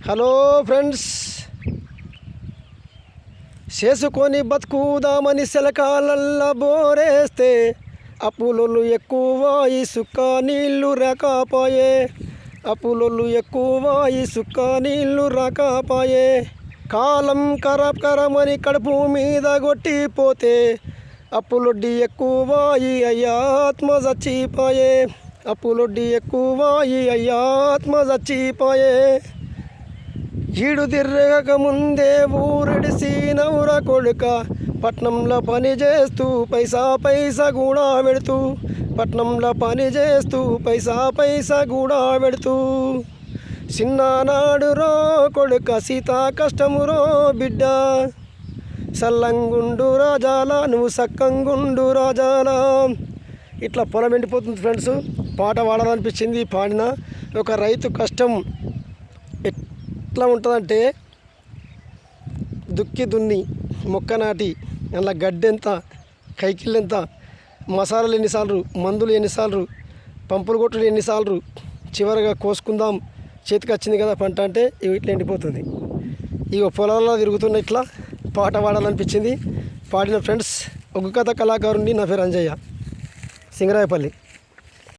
Hello friends, చేసుకొని బతుకుదామని సెలకాలల్లా బోరేస్తే అప్పులొల్లు ఎక్కువ ఇసుక నీళ్ళు రాకపోయే. అప్పులొల్లు ఎక్కువ ఇసుక నీళ్ళు రాకపోయే. కాలం కరమని కడుపు మీద కొట్టిపోతే అప్పులొడ్డి ఎక్కువ ఈ అయ్యాత్మ చచ్చిపోయే. అప్పులొడ్డి ఎక్కువ ఈ అయ్యాత్మ చచ్చిపోయే. ఈడు తిరగక ముందే ఊరిడిసినవుర కొడుక, పట్నంలో పని చేస్తూ పైసా కూడా పెడుతూ. పట్నంలో పని చేస్తూ పైసా కూడా పెడుతూ. చిన్ననాడు రో కొడుక సీత కష్టమురో బిడ్డ, సల్లంగుండు రాజాల నువ్వు సక్కంగుండు రాజాల. ఇట్లా పొలం ఎండిపోతుంది ఫ్రెండ్స్. పాట పాడాలనిపించింది, పాడిన. ఒక రైతు కష్టం ఎట్లా ఉంటుందంటే, దున్ని మొక్క నాటి అందులో గడ్డి ఎంత, కైకిళ్ళు ఎంత, మసాలాలు ఎన్నిసార్లు, మందులు ఎన్నిసార్లు, పంపులు కొట్టుడు ఎన్నిసార్లు, చివరిగా కోసుకుందాం చేతికి వచ్చింది కదా పంట అంటే ఇట్లా ఎండిపోతుంది. ఇక పొలాల్లో తిరుగుతున్న ఇట్లా పాట పాడాలనిపించింది, పాడిన ఫ్రెండ్స్. ఒగ్గు కథ కళాకారుని నా పేరు అంజయ్య, సింగరాయపల్లి.